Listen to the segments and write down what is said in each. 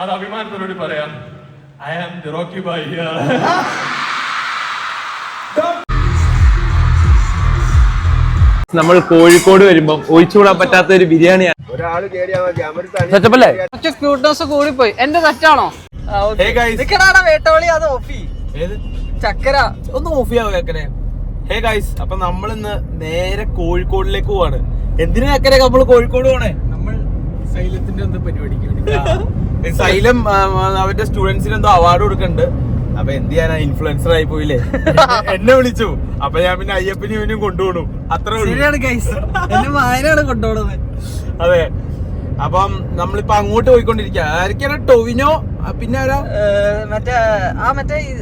അത് അഭിമാനത്തോട് പറയാം. I am the rocky boy here. നമ്മൾ കോഴിക്കോട് വരുമ്പോ ഒഴിച്ചുകൂടാൻ പറ്റാത്ത ഒരു ബിരിയാണിയാണ്. സെറ്റപ്പല്ലേ? കൂടിപ്പോയി. എന്റെ തെറ്റാണോ? വേട്ടോളി അത് ഓഫി ചക്കര ഒന്ന് ഓഫ് ചെയ്യാവോ ചക്കരെ? ഹേ ഗൈസ്, അപ്പൊ നമ്മൾ ഇന്ന് നേരെ കോഴിക്കോടിലേക്ക് പോവാണ്. എന്തിനാ ചക്കരെ നമ്മള് കോഴിക്കോട് പോണേ? നമ്മൾ സൈലത്തിന്റെ എന്തോ പരിപാടിക്ക് സൈലം അവരുടെ സ്റ്റുഡൻസിന് എന്തോ അവാർഡ് കൊടുക്കുന്നുണ്ട്. അപ്പൊ എന്ത് ചെയ്യാനാ, ഇൻഫ്ലുവൻസർ ആയി പോയില്ലേ. എന്നെ വിളിച്ചു. അപ്പൊ ഞാൻ പിന്നെ അയ്യപ്പനും ഇവനും കൊണ്ടുപോണു. അത്ര വായനാണ് കൊണ്ടുപോകുന്നത്. അതെ. അപ്പം നമ്മളിപ്പോ അങ്ങോട്ട് പോയിക്കൊണ്ടിരിക്കുക. ആരൊക്കെയാണ്? ടൊവിനോ, പിന്നെ ആരാ?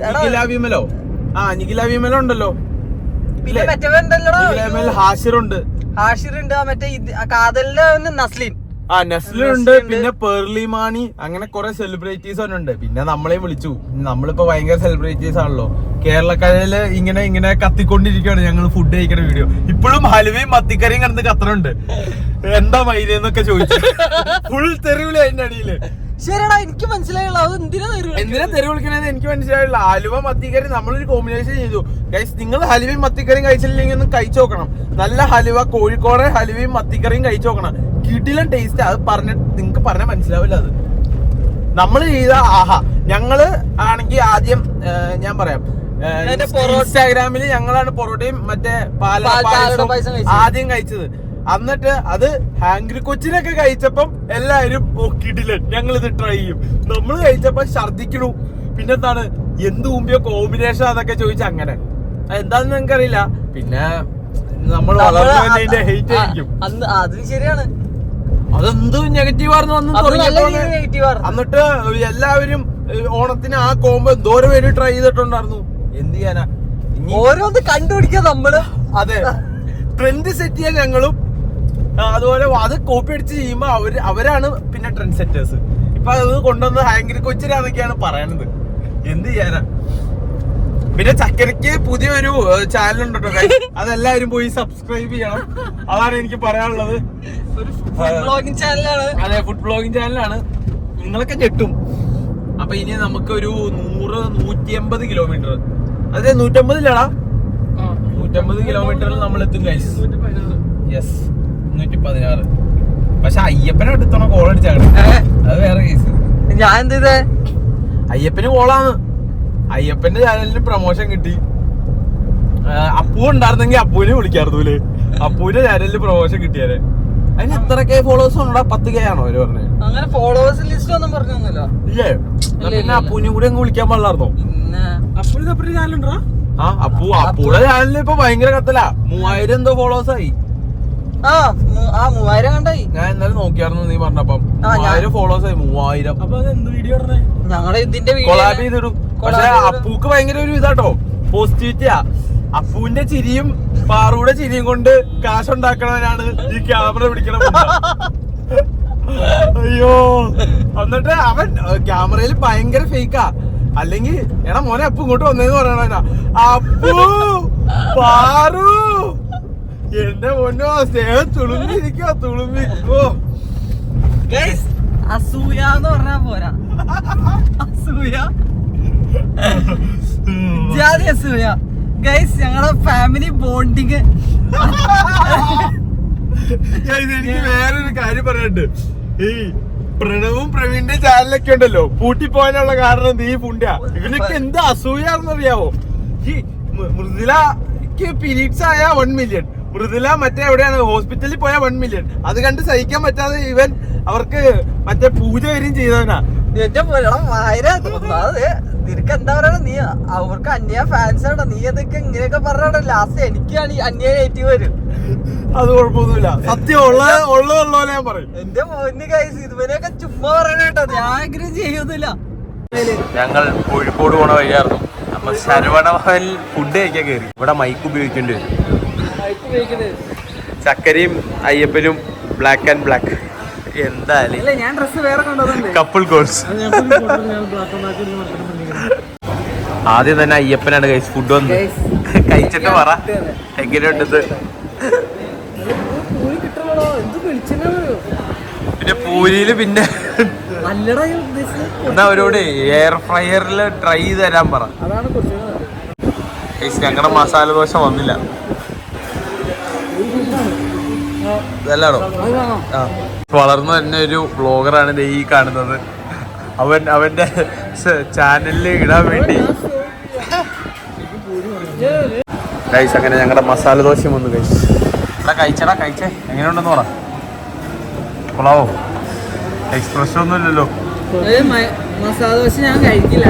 നിഖില വിമലോ? നിഖില വിമലോ ഉണ്ടല്ലോ. ഹാഷിറുണ്ട്. മറ്റേ കാതലിന്റെ നസ്ലിൻ. നസ്ലുണ്ട്, പിന്നെ പേർലി മാണി, അങ്ങനെ കുറെ സെലിബ്രിറ്റീസ് ഉണ്ട്. പിന്നെ നമ്മളെയും വിളിച്ചു. നമ്മളിപ്പോ ഭയങ്കര സെലിബ്രിറ്റീസ് ആണല്ലോ. കേരളക്കരയില് ഇങ്ങനെ കത്തിക്കൊണ്ടിരിക്കുകയാണ് ഞങ്ങൾ ഫുഡ് കഴിക്കുന്ന വീഡിയോ. ഇപ്പോഴും ഹലുവയും മത്തിക്കറിയും കിടന്ന് കത്തറുണ്ട്. എന്താ മൈലെന്നൊക്കെ ചോദിച്ചു. ഫുൾ തെരുവിളി അതിന്റെ അടിയില്. ശരിടാ, എനിക്ക് മനസ്സിലായില്ല എന്തിനാ തെരുവ് വിളിക്കണേന്ന് എനിക്ക് മനസ്സിലായില്ല. ഹലുവ മത്തിക്കറി നമ്മളൊരു കോമ്പിനേഷൻ ചെയ്തു. ഗൈസ്, നിങ്ങൾ ഹലുവയും മത്തിക്കറിയും കഴിച്ചില്ലെങ്കിൽ ഒന്ന് കഴിച്ചു നോക്കണം. നല്ല ഹലുവ, കോഴിക്കോട് ഹലുവയും മത്തിക്കറിയും കഴിച്ചു നോക്കണം. കിടിലൻ ടേസ്റ്റ്. അത് നിങ്ങൾക്ക് പറഞ്ഞാൽ മനസ്സിലാവില്ല. അത് നമ്മൾ ചെയ്ത ഞങ്ങള് ആണെങ്കിൽ ആദ്യം ഞാൻ പറയാം, ഇൻസ്റ്റാഗ്രാമില് ഞങ്ങളാണ് പൊറോട്ടയും മറ്റേ പാലട ആദ്യം കഴിച്ചത്. എന്നിട്ട് അത് ഹാംഗ്രി കൊച്ചിനൊക്കെ കഴിച്ചപ്പം എല്ലാരും കിടിലൻ, ഞങ്ങൾ ഇത് ട്രൈ ചെയ്യും. നമ്മൾ കഴിച്ചപ്പോ ഛർദിക്കണു. പിന്നെന്താണ്, എന്ത് മുമ്പിയോ കോമ്പിനേഷൻ അതൊക്കെ ചോദിച്ച അങ്ങനെ എന്താന്ന് നിങ്ങൾക്ക് അറിയില്ല. പിന്നെ നമ്മൾ വളർന്നതിന്റെ ഹെയ്റ്റ് ആയിരിക്കും. അത് ശരിയാണ്. അതെന്ത് നെഗറ്റീവായിരുന്നു വന്ന് തുടങ്ങിയപ്പോ. എന്നിട്ട് എല്ലാവരും ഓണത്തിന് ആ കോമ്പോ എന്തോരം പേര് ട്രൈ ചെയ്തിട്ടുണ്ടായിരുന്നു. എന്ത് ചെയ്യാനാ, ഓരോന്ന് കണ്ടുപിടിക്കാൻ നമ്മള്. അതെ, ട്രെൻഡ് സെറ്റ് ചെയ്യാൻ ഞങ്ങളും. അതുപോലെ അത് കോപ്പി അടിച്ച് ചെയ്യുമ്പോ അവരാണ് പിന്നെ ട്രെൻഡ് സെറ്റേഴ്സ്. ഇപ്പൊ അത് കൊണ്ടുവന്ന് ഹാങ്കരി കൊച്ചിനാന്നൊക്കെയാണ് പറയണത്. എന്ത് ചെയ്യാനാ. പിന്നെ ചക്കരയ്ക്ക് പുതിയൊരു ചാനൽ ഉണ്ട് കേട്ടോ. അതെല്ലാവരും പോയി സബ്സ്ക്രൈബ് ചെയ്യണം. അതാണ് എനിക്ക് പറയാനുള്ളത്. അതെ, ഫുഡ് ബ്ലോഗിങ് ചാനലാണ്. നിങ്ങളൊക്കെ ഞെട്ടും. അപ്പൊ ഇനി നമുക്കൊരു 100-150 കിലോമീറ്റർ, അതെ 150 കിലോമീറ്ററിൽ നമ്മൾ എത്തും. യെസ്, 116. പക്ഷെ അയ്യപ്പനെ എടുത്തോണോ കോൾ അടിച്ചാണ്, അത് വേറെ കേസ്. ഞാൻ എന്ത് ചെയ്തേ? അയ്യപ്പന് കോളാണ്. അയ്യപ്പന്റെ ചാനലിന് പ്രൊമോഷൻ കിട്ടി. അപ്പു ഉണ്ടായിരുന്നെങ്കിൽ അപ്പുവിനെ വിളിക്കാറുന്നില്ലേ. അപ്പുവിന്റെ ചാനലിന് പ്രൊമോഷൻ കിട്ടിയാലേ. അതിന് എത്രക്കെ ഫോളോവേഴ്സ് ഉണ്ടോ? 10K ആണോ അവര് പറഞ്ഞത്? അങ്ങനെ ഫോളോവേഴ്സ് ലിസ്റ്റ് ഒന്നും പറഞ്ഞൊന്നുമില്ല. ഇല്ലേ? പിന്നെ അപ്പുവിനെ കൂടെ അങ്ങ് വിളിക്കാൻ പാടില്ലായിരുന്നോ? അപ്പുവിന് സെപ്പറേറ്റ് ചാനലുണ്ടോ? അപ്പുടെ ചാനലിൽ ഇപ്പൊ ഭയങ്കര കത്തല. 3000 എന്തോ ഫോളോവേഴ്സ് ആയി. 3000 കണ്ടായി. ഞാൻ എന്തായാലും നോക്കിയായിരുന്നു നീ പറഞ്ഞപ്പം. 3000 ഫോളോവേഴ്സ് ആയി. 3000. അപ്പൊ എന്ത് വീഡിയോ ഞങ്ങള് ഇതിന്റെ കൊളാബ് ചെയ്തിടും. പക്ഷെ അപ്പൂക്ക് ഭയങ്കര ഒരു ഇതാട്ടോ, പോസിറ്റിവിറ്റിയാ. അപ്പുവിന്റെ ചിരിയും പാറുടെ ചിരിയും കൊണ്ട് കാശുണ്ടാക്കണവനാണ് ഈ ക്യാമറ പിടിക്കണം. അയ്യോ, എന്നിട്ട് അവൻ ക്യാമറയിൽ ഭയങ്കര ഫേക്കാ. അല്ലെങ്കിൽ എടാ മോനെ അപ്പു ഇങ്ങോട്ട് വന്നേന്ന് പറയണ. അപ്പു, പാറു, എന്റെ മോനോ സ്നേഹം തുളുമ്പിരിക്കുക, തുളുമ്പി. അസൂയ എന്ന് പറഞ്ഞാ പോരാ. അസൂയ, ജാതി അസൂയ. ഗൈസ്, ഞങ്ങളുടെ ഫാമിലി ബോണ്ടിങ്. എനിക്ക് വേറൊരു കാര്യം പറയാനുണ്ട്. ഈ പ്രണവും പ്രവീണിന്റെ ചാനലൊക്കെ ഉണ്ടല്ലോ, പൂട്ടിപ്പോകാനുള്ള കാരണം നീ പുണ്യ. ഇവനൊക്കെ എന്ത് അസൂയാണെന്നറിയാവോ? ഈ മൃദുലക്ക് പീരീഡ്സ് ആയ 1 മില്യൺ, മൃദുല മറ്റേ എവിടെയാണ് ഹോസ്പിറ്റലിൽ പോയ 1 മില്യൺ. അത് കണ്ട് സഹിക്കാൻ പറ്റാതെ ഇവൻ അവർക്ക് മറ്റേ പൂജ വരെയും ചെയ്തവനാ. നിനക്ക് എന്താ പറയണ? നീ അവർക്ക് അന്യ ഫാൻസ് ആണോ? നീ അതൊക്കെ ഇങ്ങനെയൊക്കെ പറഞ്ഞോ. ലാസ്റ്റ് എനിക്കാണ് അന്യായിട്ട് വരും. അത് കുഴപ്പമൊന്നുമില്ല, സത്യം ഉള്ളതല്ലോ ഞാൻ പറയും. എന്റെ മോന് കൈസ് ഇതുവരെയൊക്കെ ചുമ്മാ പറയണേട്ടോ. ഞാൻ ആഗ്രഹം ചെയ്യുന്നില്ല. ഞങ്ങൾ കോഴിക്കോട് പോണ വഴിയായിരുന്നു. നമ്മ ശരവണഭവനിൽ ഫുഡ് കഴിക്കാൻ കയറി. ഇവിടെ മൈക്ക് ഉപയോഗിക്കേണ്ടി വരും. ചക്കരയും അയ്യപ്പനും ബ്ലാക്ക് ആൻഡ് ബ്ലാക്ക്. എന്തായാലും ഞാൻ ഡ്രസ് വേറെ കൊണ്ടുവന്നുണ്ട്. Couple course. ആദ്യം തന്നെ അയ്യപ്പനാണ് ഗൈസ് ഫുഡ് വന്ന് കഴിച്ചിട്ട് പറ എങ്ങനെയുണ്ടത്. പിന്നെ പൂരിയില് പിന്നെ എന്നാ അവരോട് എയർ ഫ്രയറിൽ ട്രൈ ചെയ്ത് തരാൻ പറ. ഞങ്ങളുടെ മസാല ദോശ വന്നില്ല. ഇതല്ലാണോ? വളർന്നു തന്നെ ഒരു ബ്ലോഗറാണ് ഈ കാണുന്നത്. അവന്റെ ചാനലിൽ ഇടാൻ വേണ്ടി ഗൈസ് അങ്ങനെ ഞങ്ങളുടെ മസാല ദോശ വന്നു ഗൈസ്. എടാ കഴിച്ചേ എങ്ങനെയുണ്ടെന്ന് പറ. കൊള്ളാവോ? എക്സ്പ്രഷൻ ഒന്നും ഇല്ലല്ലോ. മസാല ദോശ ഞാൻ കഴിക്കില്ല.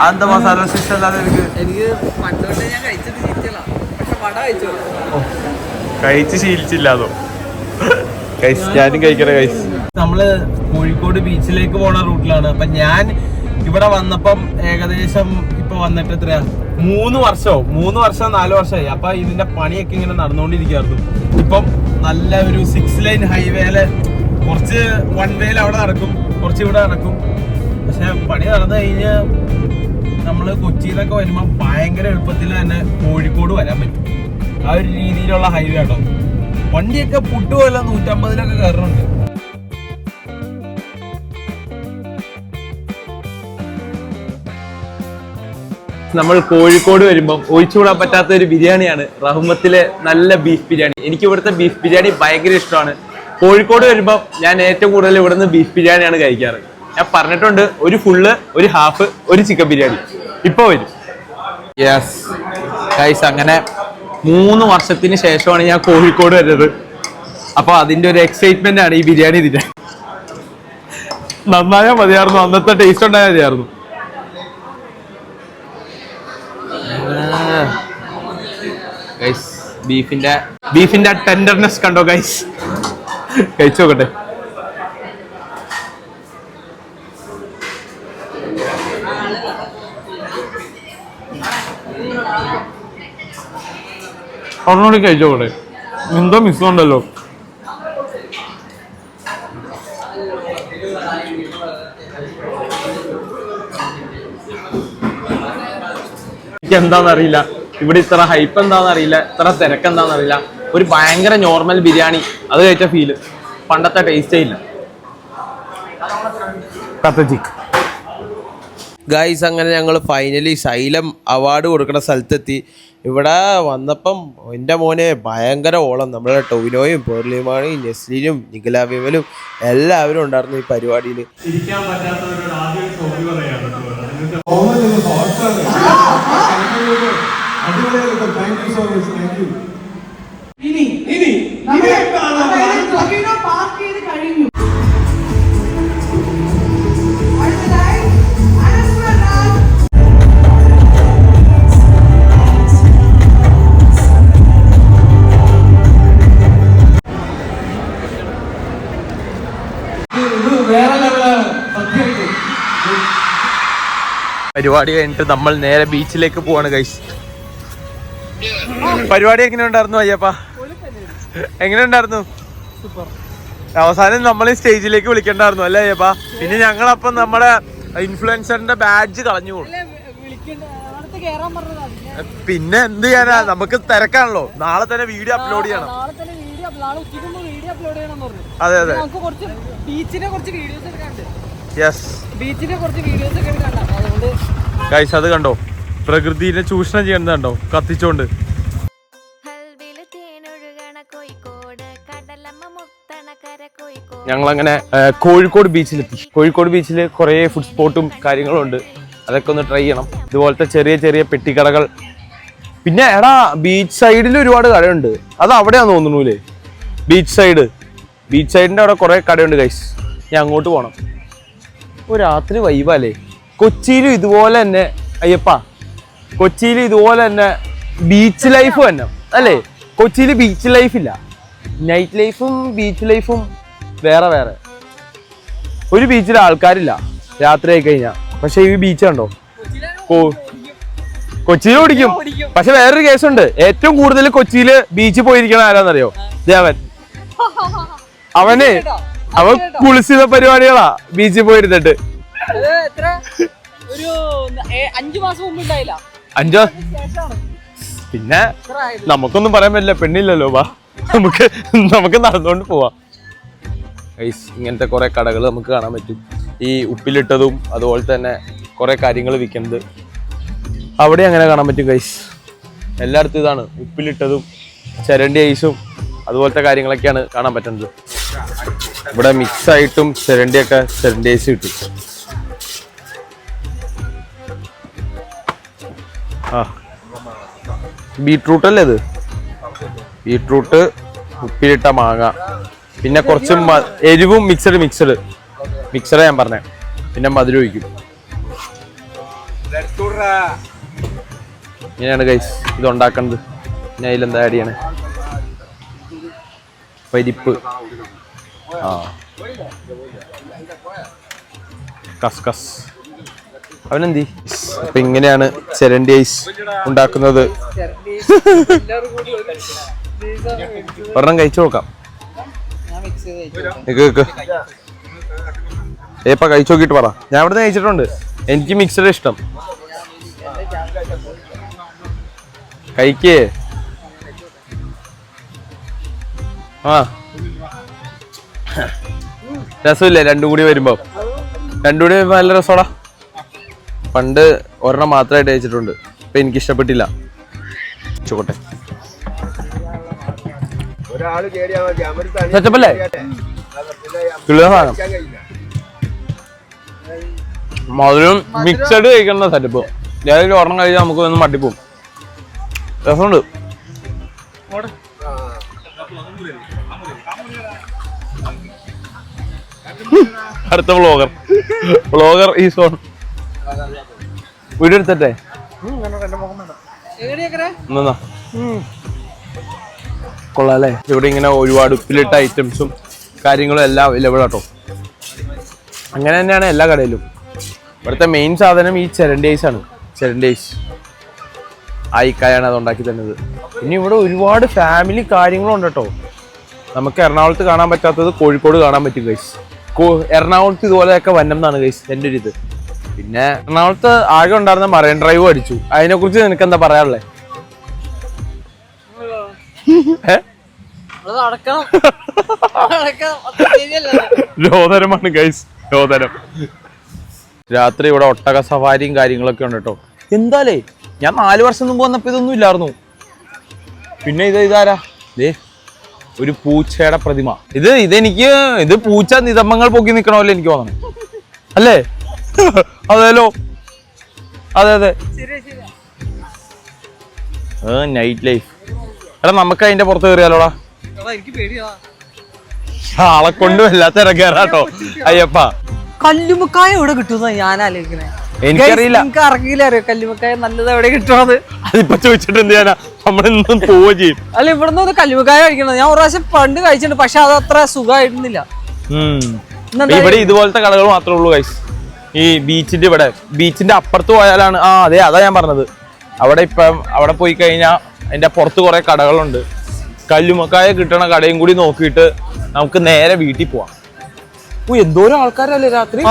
എന്താ മസാല ദോശ ഇഷ്ടമല്ലാതെ? എനിക്ക് പണ്ടോട്ടേ ഞാൻ കഴിച്ചത് ശീലിച്ചില്ല. പക്ഷെ വട കഴിച്ചു. കഴിച്ച് ശീലിച്ചില്ലാതോ? ഗൈസ് ഞാനും കഴിക്കണ ഗൈസ്. നമ്മള് കോഴിക്കോട് ബീച്ചിലേക്ക് പോണ റൂട്ടിലാണ്. അപ്പൊ ഞാൻ ഇവിടെ വന്നപ്പം ഏകദേശം ഇപ്പൊ വന്നിട്ട് എത്രയാ 3 വർഷമോ 4 വർഷമായി. അപ്പൊ ഇതിന്റെ പണിയൊക്കെ ഇങ്ങനെ നടന്നുകൊണ്ടിരിക്കുകയായിരുന്നു. ഇപ്പം നല്ല ഒരു 6 ലൈൻ ഹൈവേയില് കുറച്ച് 1 വേയിൽ അവിടെ നടക്കും, കുറച്ച് ഇവിടെ നടക്കും. പക്ഷെ പണി നടന്നു കഴിഞ്ഞ് നമ്മള് കൊച്ചിയിലൊക്കെ വരുമ്പോൾ ഭയങ്കര എളുപ്പത്തിൽ തന്നെ കോഴിക്കോട് വരാൻ പറ്റും. ആ ഒരു രീതിയിലുള്ള ഹൈവേ ആട്ടോ. വണ്ടിയൊക്കെ പുട്ടുമല്ല 150-ലൊക്കെ കയറുന്നുണ്ട്. നമ്മൾ കോഴിക്കോട് വരുമ്പം ഒഴിച്ചുകൂടാൻ പറ്റാത്ത ഒരു ബിരിയാണിയാണ് റഹ്മത്തിലെ നല്ല ബീഫ് ബിരിയാണി. എനിക്ക് ഇവിടുത്തെ ബീഫ് ബിരിയാണി ഭയങ്കര ഇഷ്ടമാണ്. കോഴിക്കോട് വരുമ്പം ഞാൻ ഏറ്റവും കൂടുതൽ ഇവിടുന്ന് ബീഫ് ബിരിയാണിയാണ് കഴിക്കാറ്. ഞാൻ പറഞ്ഞിട്ടുണ്ട്, ഒരു ഫുള്ള്, ഒരു ഹാഫ്, ഒരു ചിക്കൻ ബിരിയാണി ഇപ്പൊ വരും. യെസ് ഗൈസ്, അങ്ങനെ 3 വർഷത്തിന് ശേഷമാണ് ഞാൻ കോഴിക്കോട് വരുന്നത്. അപ്പൊ അതിന്റെ ഒരു എക്സൈറ്റ്മെന്റ് ആണ് ഈ ബിരിയാണി തിന്നാൻ. നന്നായാൽ മതിയായിരുന്നു, അന്നത്തെ ടേസ്റ്റ് ഉണ്ടായാൽ മതിയായിരുന്നു. ഗൈസ് ബീഫിന്റെ ടെൻഡർനെസ് കണ്ടോ ഗൈസ്? കഴിച്ചു നോക്കട്ടെ. ഒന്നുകൂടി കഴിച്ചു നോക്കട്ടെ. എന്തോ മിസ്സുണ്ടല്ലോ. എന്താണെന്നറിയില്ല, ഇവിടെ ഇത്ര ഹൈപ്പ് എന്താണെന്നറിയില്ല, ഇത്ര തിരക്കെന്താണെന്നറിയില്ല. ഒരു ഭയങ്കര നോർമൽ ബിരിയാണി അത് കഴിച്ച ഫീല്, പണ്ടത്തെ ടേസ്റ്റേ ഇല്ല. ഗൈസ് അങ്ങനെ ഞങ്ങൾ ഫൈനലി സൈലം അവാർഡ് കൊടുക്കുന്ന സ്ഥലത്തെത്തി. ഇവിടെ വന്നപ്പം എൻ്റെ മോനെ ഭയങ്കര ഓളം. നമ്മുടെ ടൊവിനോയും പേർലിമാണിയും നെസ്ലിനും നിഖില വിമലും എല്ലാവരും ഉണ്ടായിരുന്നു ഈ പരിപാടിയിൽ. പരിപാടി കഴിഞ്ഞിട്ട് നമ്മൾ നേരെ ബീച്ചിലേക്ക് പോവാണ് ഗൈസ്. പരിപാടി എങ്ങനെ ഉണ്ടായിരുന്നു അയ്യപ്പ? എങ്ങനെ ഉണ്ടായിരുന്നു? അവസാനം നമ്മൾ സ്റ്റേജിലേക്ക് വിളിക്കണ്ടായിരുന്നു അല്ലേ അയ്യപ്പ? പിന്നെ ഞങ്ങളപ്പം നമ്മുടെ ഇൻഫ്ലുവൻസറിന്റെ ബാഡ്ജ് കളഞ്ഞു പോകും. പിന്നെ എന്ത് ചെയ്യാനാ, നമുക്ക് തിരക്കാണല്ലോ. നാളെ തന്നെ വീഡിയോ അപ്ലോഡ് ചെയ്യണം. അതെ അതെ ഗൈസ്, അത് കണ്ടോ പ്രകൃതിനെ ചൂഷണം ചെയ്യുന്നത് കണ്ടോ കത്തിച്ചോണ്ട്. ഞങ്ങളങ്ങനെ കോഴിക്കോട് ബീച്ചിലെത്തി. കോഴിക്കോട് ബീച്ചിൽ കുറേ ഫുഡ് സ്പോട്ടും കാര്യങ്ങളും ഉണ്ട്. അതൊക്കെ ഒന്ന് ട്രൈ ചെയ്യണം. ഇതുപോലത്തെ ചെറിയ ചെറിയ പെട്ടിക്കടകൾ. പിന്നെ എടാ ബീച്ച് സൈഡിൽ ഒരുപാട് കടയുണ്ട്. അത് അവിടെയാന്ന് തോന്നുന്നു. ബീച്ച് സൈഡിന്റെ അവിടെ കുറെ കടയുണ്ട് ഗൈസ്. ഞാൻ അങ്ങോട്ട് പോകണം. ഒരു രാത്രി വൈബല്ലേ. കൊച്ചിയിലും ഇതുപോലെ തന്നെ അയ്യപ്പ, കൊച്ചിയിൽ ഇതുപോലെ തന്നെ ബീച്ച് ലൈഫ് തന്നെ അല്ലേ? കൊച്ചിയിൽ ബീച്ച് ലൈഫില്ല, നൈറ്റ് ലൈഫും ബീച്ച് ലൈഫും വേറെ വേറെ. ഒരു ബീച്ചിൽ ആൾക്കാരില്ല രാത്രി ആയി കഴിഞ്ഞാൽ. പക്ഷെ ഈ ബീച്ച് കണ്ടോ, കൊച്ചിയിൽ ഓടിക്കും. പക്ഷെ വേറൊരു കേസുണ്ട്, ഏറ്റവും കൂടുതൽ കൊച്ചിയിൽ ബീച്ചിൽ പോയിരിക്കണ ആരാന്നറിയോ? ദേവൻ. അവൻ കുളിച്ചിത പരിപാടികളാ ബീച്ചിൽ പോയിരുന്നിട്ട്. ഒരു 5 മാസം മുമ്പ് ഉണ്ടായില്ല. 5 പിന്നെ നമുക്കൊന്നും പറയാൻ പറ്റില്ല, പെണ്ണില്ലല്ലോ. വാ നമുക്ക് നടന്നുകൊണ്ട് പോവാം. ഗൈസ് ഇങ്ങനത്തെ കുറെ കടകൾ നമുക്ക് കാണാൻ പറ്റും. ഈ ഉപ്പിലിട്ടതും അതുപോലെ തന്നെ കുറെ കാര്യങ്ങൾ വിൽക്കുന്നത് അവിടെ അങ്ങനെ കാണാൻ പറ്റും ഗൈസ്. എല്ലായിടത്തും ഇതാണ്, ഉപ്പിലിട്ടതും ചിരണ്ടി ഐസും അതുപോലത്തെ കാര്യങ്ങളൊക്കെയാണ് കാണാൻ പറ്റുന്നത്. ഇവിടെ മിക്സ് ആയിട്ടും ചിരണ്ടിയൊക്കെ ചിരണ്ടി ഐസ് കിട്ടും. ആ ബീട്രൂട്ട് അല്ലേ ഇത്? ബീട്രൂട്ട്, ഉപ്പിലിട്ട മാങ്ങ, പിന്നെ കുറച്ച് എരിവും മിക്സഡ് ഞാൻ പറഞ്ഞേ. പിന്നെ മധുരം ഒഴിക്കും. ഇങ്ങനെയാണ് ഗൈസ് ഇത് ഉണ്ടാക്കുന്നത്. പിന്നെ അതിലെന്താ ആഡ് ചെയ്യണേ? പരിപ്പ്, കസ്കസ്, അവനെന്തി. അപ്പൊ ഇങ്ങനെയാണ് ചിരണ്ടി ഐസ് ഉണ്ടാക്കുന്നത്. ഒരെണ്ണം കഴിച്ചു നോക്കാം. ഏപ്പ കഴിച്ചു നോക്കിട്ട് പറ. ഞാൻ ഇവിടുന്ന് കഴിച്ചിട്ടുണ്ട്, എനിക്ക് മിക്സഡ് ഇഷ്ടം. കഴിക്കേ. ആ രസമില്ലേ രണ്ടും കൂടി വരുമ്പോ നല്ല രസോടാ. പണ്ട് ഒരെണ്ണം മാത്രമായിട്ട് കഴിച്ചിട്ടുണ്ട്, ഇപ്പൊ എനിക്ക് ഇഷ്ടപ്പെട്ടില്ല. ചോട്ടെ സെറ്റപ്പല്ലേ? മധുരം മിക്സഡ് കഴിക്കുന്ന സെറ്റപ്പ്. ഏതെങ്കിലും ഒരെണ്ണം കഴിച്ചാൽ നമുക്ക് ഒന്ന് മട്ടിപ്പോവും. രസമുണ്ട്. അടുത്ത വ്ളോഗർ ഈ സോൺ വീഡിയോ എടുത്തട്ടെ. കൊള്ളാല്ലേ? ഇവിടെ ഇങ്ങനെ ഒരുപാട് ഉപ്പിലിട്ട ഐറ്റംസും കാര്യങ്ങളും എല്ലാം അവൈലബിൾ ആട്ടോ. അങ്ങനെ തന്നെയാണ് എല്ലാ കടയിലും. ഇവിടുത്തെ മെയിൻ സാധനം ഈ ചിരണ്ടി ഐസ് ആണ്. ചിരണ്ടി ഐസ് ആയിക്കായാണ് അത് ഉണ്ടാക്കി തന്നത്. ഇനി ഇവിടെ ഒരുപാട് ഫാമിലി കാര്യങ്ങളുണ്ട് കേട്ടോ. നമുക്ക് എറണാകുളത്ത് കാണാൻ പറ്റാത്തത് കോഴിക്കോട് കാണാൻ പറ്റും ഗൈസ്. എറണാകുളത്ത് ഇതുപോലെയൊക്കെ വന്നം എന്നാണ് ഗൈസ് എൻ്റെ ഒരു ഇത്. പിന്നെ എറണാകുളത്ത് ആകെ ഉണ്ടായിരുന്ന മറൈൻ ഡ്രൈവ് അടിച്ചു. അതിനെ കുറിച്ച് നിനക്ക് എന്താ പറയാനുള്ളത്? രോദനമാണ് ഗൈസ്, രോദനം. രാത്രി ഇവിടെ ഒട്ടക സവാരിയും കാര്യങ്ങളൊക്കെ ഉണ്ട് കേട്ടോ. എന്താലേ ഞാൻ 4 വർഷം മുമ്പ് വന്നപ്പോ ഇതൊന്നും ഇല്ലായിരുന്നു. പിന്നെ ഇതാരാ? ഒരു പൂച്ചയുടെ പ്രതിമ. ഇത് പൂച്ച നിതംബങ്ങൾ പൊക്കി നിക്കണമല്ലോ എനിക്ക് തോന്നണം, അല്ലേ? അതേലോ, അതെ. Night life. എടാ നമുക്ക് അതിന്റെ പുറത്ത് കയറിയാലോടാ. ആളെ കൊണ്ട് വല്ലാത്ത ഇറങ്ങിയാട്ടോ അയ്യപ്പ. കല്ലുമുക്കായ എവിടെ കിട്ടുന്ന ഞാൻ ആലോചിക്കണേ. എനിക്കറിയില്ല, എനിക്ക് അറിയില്ല. അറിയോ കല്ലുമുക്കായ നല്ലത് എവിടെ കിട്ടുന്നത്? അതിപ്പോ ചോദിച്ചിട്ട് എന്ത് ചെയ്യാനാ, നമ്മളെന്നും പോവുകയും ചെയ്യും. അല്ല ഇവിടുന്ന് ഒരു കല്ലുമുക്കായ കഴിക്കണത് ഞാൻ ഒരു പ്രാവശ്യം പണ്ട് കഴിച്ചിട്ടുണ്ട്, പക്ഷെ അത് അത്ര സുഖമായിരുന്നില്ല. ഇവിടെ ഇതുപോലത്തെ കടകൾ മാത്രമേ ഉള്ളൂ ഗൈസ്. ഈ ബീച്ചിന്റെ അപ്പുറത്ത് പോയാലാണ്. അതെ, അതാ ഞാൻ പറഞ്ഞത്. അവിടെ പോയി കഴിഞ്ഞാൽ അതിന്റെ പുറത്ത് കുറെ കടകളുണ്ട്. കല്ലുമക്കായ കിട്ടണ കടയും കൂടി നോക്കിയിട്ട് നമുക്ക് നേരെ വീട്ടിൽ പോവാം. എന്തോരം ആൾക്കാരല്ലേ രാത്രി.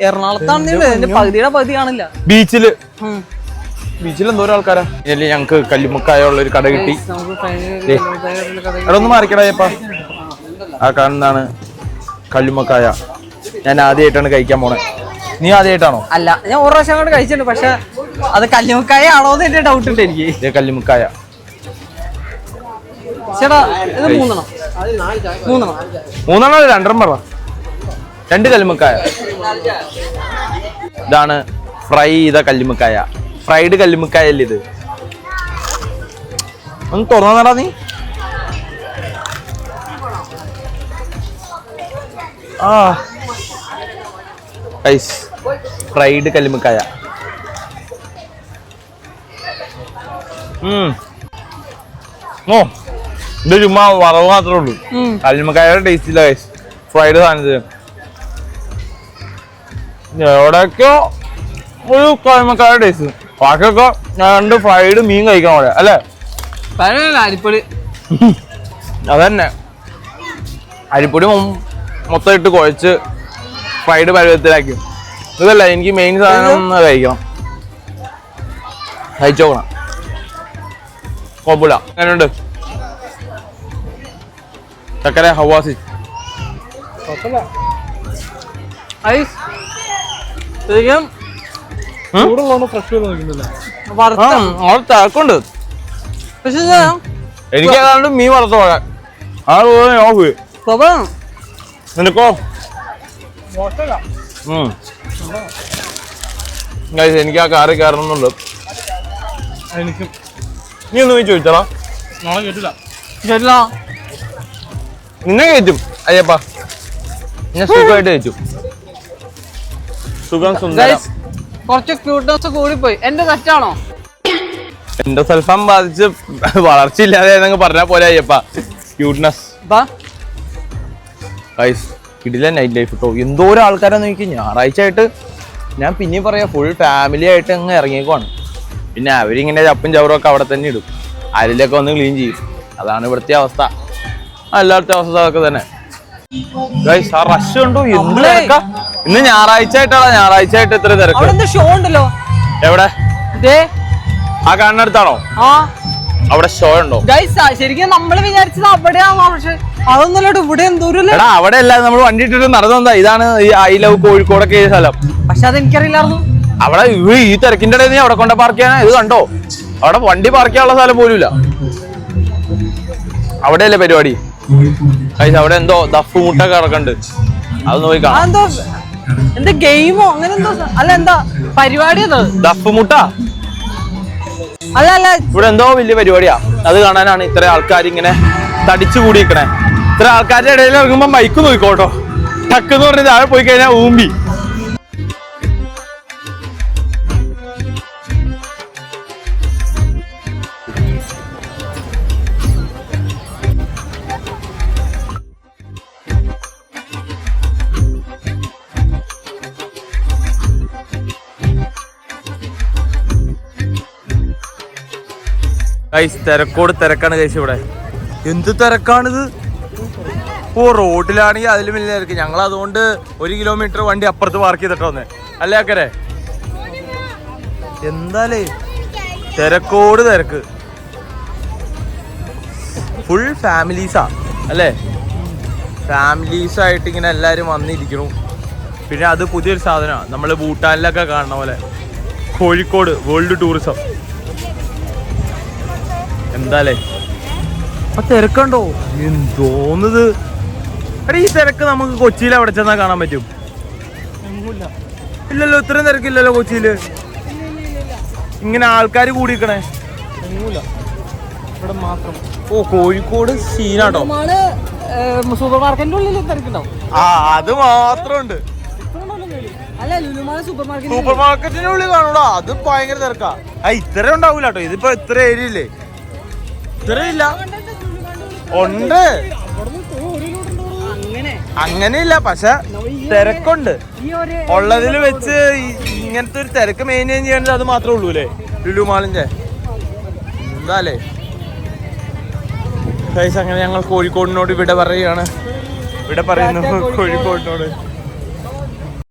എറണാകുളത്താണെന്നുണ്ട് പകുതിയുടെ പകുതി കാണില്ല. ബീച്ചില് എന്തോരം ആൾക്കാരാ. ഇല്ലേ ഞങ്ങക്ക് കല്ലുമക്കായ ഉള്ള ഒരു കട കിട്ടി. അവിടെ ഒന്ന് മാറിക്കടായപ്പാ. ആ കാണുന്നതാണ് കല്ലുമക്കായ. ഞാൻ ആദ്യമായിട്ടാണ് കഴിക്കാൻ പോണേ. നീ ആദ്യമായിട്ടാണോ? അല്ല, ഞാൻ ഒരു പ്രാവശ്യം അങ്ങോട്ട് കഴിച്ചിട്ടുണ്ട്, പക്ഷെ അത് കല്ലുമക്കായ ആണോ എന്ന് എന്റെ ഡൗട്ട് ഉണ്ട് എനിക്ക്. ഇതേ കല്ലുമക്കായ. ചേട്ടാ ഇത് മൂന്നെണ്ണം 2 പറ. 2 കല്ലുമക്കായ. ഇതാണ് ഫ്രൈ ചെയ്ത കല്ലുമക്കായ. ഫ്രൈഡ് കല്ലുമക്കായ അല്ലേ ഇത്? ഒന്ന് തുറന്നാടാ നീ. ഫ്രൈഡ് കല്ലുമക്കായ. ഇത് ചുമ്മാ വറവ് മാത്രമേ ഉള്ളൂ. കല്ലുമക്കായുടെ ടേസ്റ്റ് ഇല്ല ഗൈസ്. ഫ്രൈഡ് സാധനത്തിന് എവിടെയൊക്കെയോ ഒരു കല്ലുമക്കായുടെ ടേസ്റ്റ്. ബാക്കിയൊക്കെ 2 ഫ്രൈഡ് മീൻ കഴിക്കണ പോലെ അല്ലേ? അരിപ്പൊടി അതന്നെ, അരിപ്പൊടി മൊത്തം ഇട്ട് കുഴച്ച് ഫ്രൈഡ് പരുവത്തിലാക്കി. ഇതല്ല എനിക്ക് മെയിൻ സാധനം കഴിക്കണം, കഴിച്ചോക്കണം. കുഴപ്പമില്ല. എങ്ങനെയുണ്ട് ചക്കര ഹവാസി? തിരക്കുണ്ട്. എനിക്ക് ഏതാണ്ട് മീൻ വറുത്ത പോകാൻ നിനക്കോ? എനിക്ക് ആ കാറി കയറണമെന്നുണ്ട്. നീ ഒന്ന് ചോദിച്ചോളാ. നിന്നെ കയറ്റും അയ്യപ്പ, ഞാൻ സുഖമായിട്ട് കഴിച്ചു. സുഖം സുന്ദരം. കുറച്ച് ക്യൂട്ട്നെസ് കൂടിപ്പോയി. എന്റെ തെറ്റാണോ? എന്റെ സെൽഫാം ബാധിച്ച് വളർച്ചയില്ലാതെ പറഞ്ഞ പോലെ അയ്യപ്പ. ക്യൂട്ട്നെസ് കിടിലൻ നൈറ്റ് ലൈഫ് കേട്ടോ. എന്തോരം ആൾക്കാരാന്ന് നോക്കി. ഞായറാഴ്ച ആയിട്ട് ഞാൻ പിന്നെയും പറയാം, ഫുൾ ഫാമിലി ആയിട്ട് അങ്ങ് ഇറങ്ങിയേക്കുവാണ്. പിന്നെ അവരിങ്ങനെ ചപ്പും ചവറും അവിടെ തന്നെ ഇടും, അരിലൊക്കെ വന്ന് ക്ലീൻ ചെയ്യും. അതാണ് ഇവിടുത്തെ അവസ്ഥ. എല്ലായിടത്തെ അവസ്ഥ അതൊക്കെ തന്നെ. ആ റഷ് ഉണ്ടോ? എന്ത് തിരക്കാ ഇന്ന്. ഞായറാഴ്ച ആയിട്ടാണ്, ഞായറാഴ്ച ആയിട്ട് ഇത്ര തിരക്ക്. ഷോ ഉണ്ടല്ലോ. എവിടെ? ആ കാണുന്നിടത്താണോ? അവിടെ ഷോ ഉണ്ടോ? ശരിക്കും നമ്മള് വിചാരിച്ചത് അവിടെയാണോ, പക്ഷെ അതൊന്നുമല്ലോ ഇവിടെ എന്തോരം. എടാ അവിടെ അല്ല, നമ്മൾ വണ്ടി ഇട്ടിട്ട് നടന്നെന്താ. ഇതാണ് ഈ ഐ ലവ് കോഴിക്കോടൊക്കെ സ്ഥലം. പക്ഷെ അതെനിക്കറിയില്ലായിരുന്നു. അവിടെ ഈ തിരക്കിന്റെ ഇടയിൽ നീ അവിടെ കൊണ്ട് പാർക്ക് ചെയ്യാനാ? ഇത് കണ്ടോ, അവിടെ വണ്ടി പാർക്ക് ചെയ്യാനുള്ള സ്ഥലം പോലും ഇല്ല. അവിടെയല്ലേ പരിപാടി. അവിടെ എന്തോ ദഫ് മുട്ടൊക്കെ ഇറക്കണ്ട്, അത് നോക്കി കാണാം. എന്താ ഗെയിമോ അങ്ങനെ എന്തോ? അല്ല എന്താ പരിപാടി? ദഫ് മുട്ട അല്ല അല്ല, ഇവിടെ എന്തോ വലിയ പരിപാടിയാ. അത് കാണാനാണ് ഇത്ര ആൾക്കാർ ഇങ്ങനെ തടിച്ചു കൂടിയിരിക്കണേ. ഇത്ര ആൾക്കാരുടെ ഇടയിൽ ഇറങ്ങുമ്പോ ബൈക്ക് നോക്കിക്കോട്ടോ. ടക്ക് എന്ന് പറഞ്ഞ് താഴെ പോയി കഴിഞ്ഞാൽ ഊമ്പി. തിരക്കോട് തിരക്കാണ് കഴിച്ചു. ഇവിടെ എന്ത് തിരക്കാണിത്. ഓ റോഡിലാണെങ്കിൽ അതിലും വലിയ തിരക്ക്. ഞങ്ങൾ അതുകൊണ്ട് 1 കിലോമീറ്റർ വണ്ടി അപ്പുറത്ത് പാർക്ക് ചെയ്തിട്ടോ വന്നേ. അല്ലേ അക്കരെ? എന്താലേ തിരക്കോട് തിരക്ക്. ഫുൾ ഫാമിലീസാ അല്ലേ? ഫാമിലീസായിട്ട് ഇങ്ങനെ എല്ലാവരും വന്നിരിക്കണു. പിന്നെ അത് പുതിയൊരു സാധനമാണ്, നമ്മൾ ഭൂട്ടാനിലൊക്കെ കാണുന്ന പോലെ കോഴിക്കോട് വേൾഡ് ടൂറിസം. എന്താലേ ആ തിരക്കുണ്ടോ? എന്തോന്നത്. എടാ ഈ തിരക്ക് നമുക്ക് കൊച്ചിയിൽ അവിടെ ചെന്നാ കാണാൻ പറ്റും? ഇല്ലല്ലോ, ഇത്രയും തിരക്കില്ലല്ലോ കൊച്ചിയില്. ഇങ്ങനെ ആൾക്കാർ കൂടിയിരിക്കണേ ഇവിടെ മാത്രം. ഓ കോഴിക്കോട് സീനാട്ടോ. സൂപ്പർ മാർക്കറ്റിന്റെ ഉള്ളിൽ തിരക്കുണ്ടാവും. ആ അത് മാത്രമുണ്ട്. സൂപ്പർ മാർക്കറ്റിന്റെ ഉള്ളിൽ കാണൂടാ, അത് ഭയങ്കര തിരക്കാ. ഇത്ര ഉണ്ടാവൂല കേട്ടോ. ഇതിപ്പോ ഇത്ര ഏരിയ ഇല്ലേ? ഇത്രയില്ല. ഉണ്ട്, അങ്ങനെയില്ല, പക്ഷെ തിരക്കുണ്ട്. ഉള്ളതിൽ വെച്ച് ഇങ്ങനത്തെ ഒരു തിരക്ക് മെയിൻറ്റെയിൻ ചെയ്യേണ്ടത് അത് മാത്രമേ ഉള്ളൂ അല്ലേ ലുലു മാളിന്റെ. എന്താലേ അങ്ങനെ ഞങ്ങൾ കോഴിക്കോടിനോട് ഇവിടെ പറയുന്നു കോഴിക്കോടിനോട്.